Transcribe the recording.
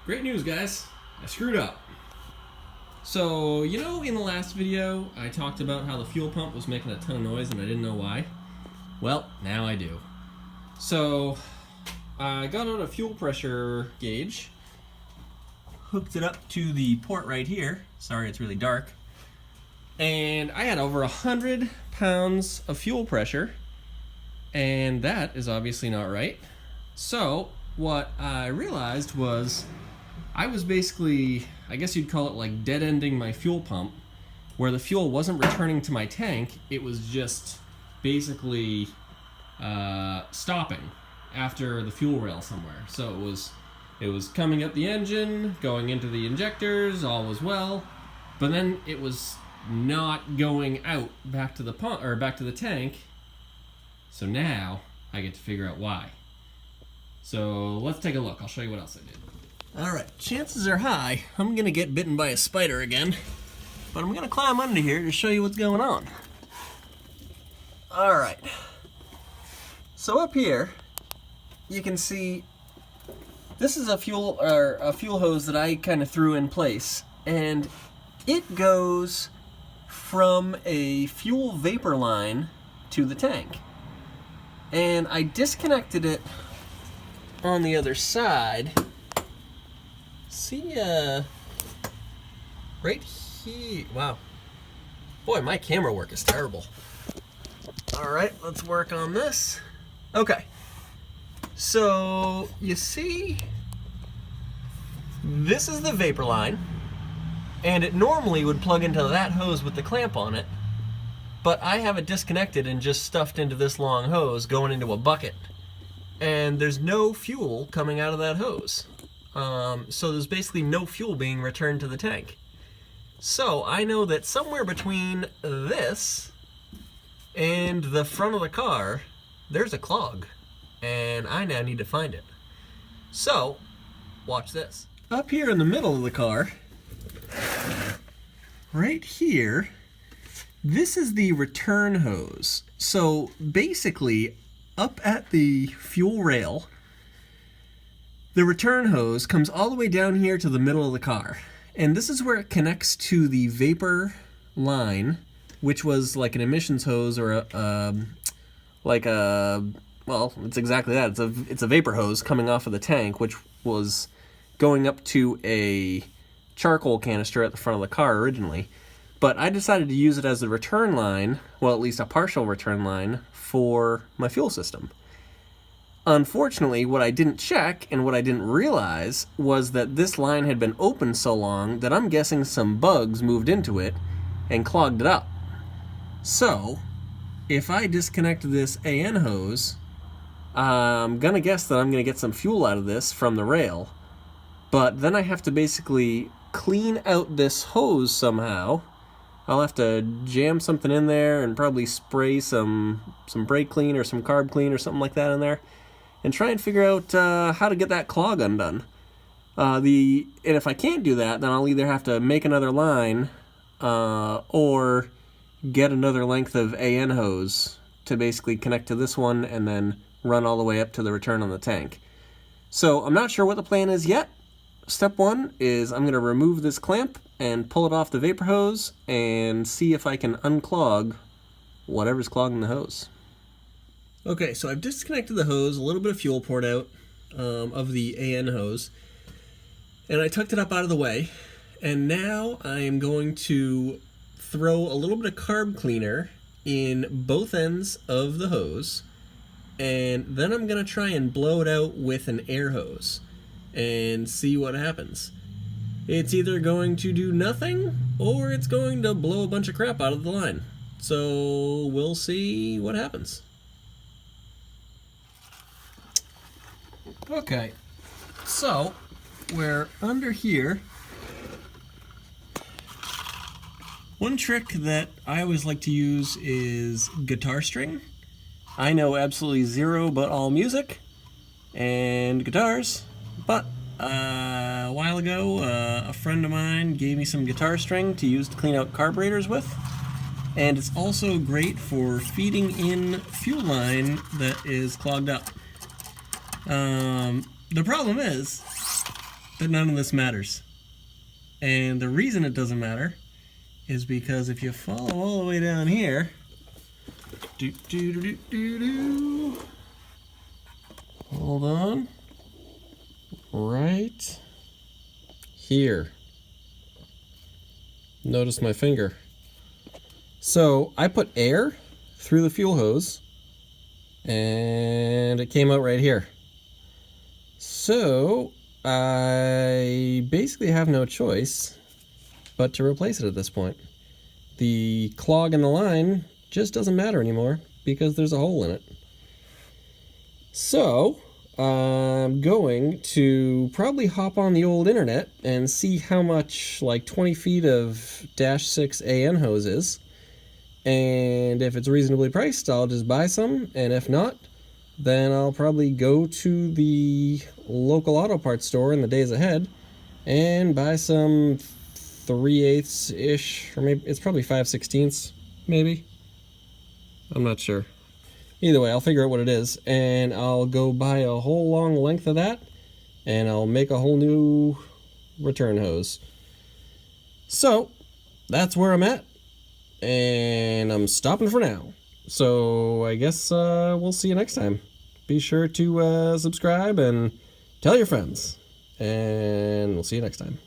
Great news, guys. I screwed up. So, you know, in the last video, I talked about how the fuel pump was making a ton of noise and I didn't know why? Well, now I do. So, I got out a fuel pressure gauge, hooked it up to the port right here. Sorry, it's really dark. And I had over 100 pounds of fuel pressure, and that is obviously not right. So, what I realized was I was basically, I guess you'd call it like dead-ending my fuel pump, where the fuel wasn't returning to my tank, it was just basically stopping after the fuel rail somewhere. So it was coming up the engine, going into the injectors, all was well, but then it was not going out back to the pump or back to the tank. So now I get to figure out why. So let's take a look. I'll show you what else I did. Alright, chances are high I'm gonna get bitten by a spider again, but I'm gonna climb under here to show you what's going on. Alright, so up here you can see this is a fuel hose that I kind of threw in place, and it goes from a fuel vapor line to the tank, and I disconnected it on the other side. See, right here. Wow. Boy, my camera work is terrible. Alright, let's work on this. Okay. So, you see, this is the vapor line, and it normally would plug into that hose with the clamp on it, but I have it disconnected and just stuffed into this long hose going into a bucket. And there's no fuel coming out of that hose. So there's basically no fuel being returned to the tank. So I know that somewhere between this and the front of the car, there's a clog, and I now need to find it. So, watch this. Up here in the middle of the car, right here, this is the return hose. So basically, up at the fuel rail, the return hose comes all the way down here to the middle of the car. And this is where it connects to the vapor line, which was like an emissions hose or well, it's exactly that. It's a vapor hose coming off of the tank, which was going up to a charcoal canister at the front of the car originally. But I decided to use it as a return line, well, at least a partial return line, for my fuel system. Unfortunately, what I didn't check and what I didn't realize was that this line had been open so long that I'm guessing some bugs moved into it and clogged it up. So, if I disconnect this AN hose, I'm gonna guess that I'm gonna get some fuel out of this from the rail, but then I have to basically clean out this hose somehow. I'll have to jam something in there and probably spray some brake clean or some carb clean or something like that in there, and try and figure out how to get that clog undone. And if I can't do that, then I'll either have to make another line or get another length of AN hose to basically connect to this one and then run all the way up to the return on the tank. So I'm not sure what the plan is yet. Step one is I'm going to remove this clamp and pull it off the vapor hose and see if I can unclog whatever's clogging the hose. Okay, so I've disconnected the hose, a little bit of fuel poured out of the AN hose, and I tucked it up out of the way, and now I am going to throw a little bit of carb cleaner in both ends of the hose, and then I'm going to try and blow it out with an air hose and see what happens. It's either going to do nothing or it's going to blow a bunch of crap out of the line. So we'll see what happens. Okay, so we're under here. One trick that I always like to use is guitar string. I know absolutely zero but all music and guitars, but a while ago a friend of mine gave me some guitar string to use to clean out carburetors with, and it's also great for feeding in fuel line that is clogged up. The problem is that none of this matters. And the reason it doesn't matter is because if you follow all the way down here, hold on, right here. Notice my finger. So I put air through the fuel hose and it came out right here. So I basically have no choice but to replace it at this point. The clog in the line just doesn't matter anymore because there's a hole in it. So I'm going to probably hop on the old internet and see how much like 20 feet of -6 AN hose is. And if it's reasonably priced, I'll just buy some. And if not, then I'll probably go to the local auto parts store in the days ahead and buy some 3/8-ish, or maybe it's probably 5/16, maybe. I'm not sure. Either way, I'll figure out what it is, and I'll go buy a whole long length of that, and I'll make a whole new return hose. So, that's where I'm at, and I'm stopping for now. So, I guess we'll see you next time. Be sure to subscribe and tell your friends, and we'll see you next time.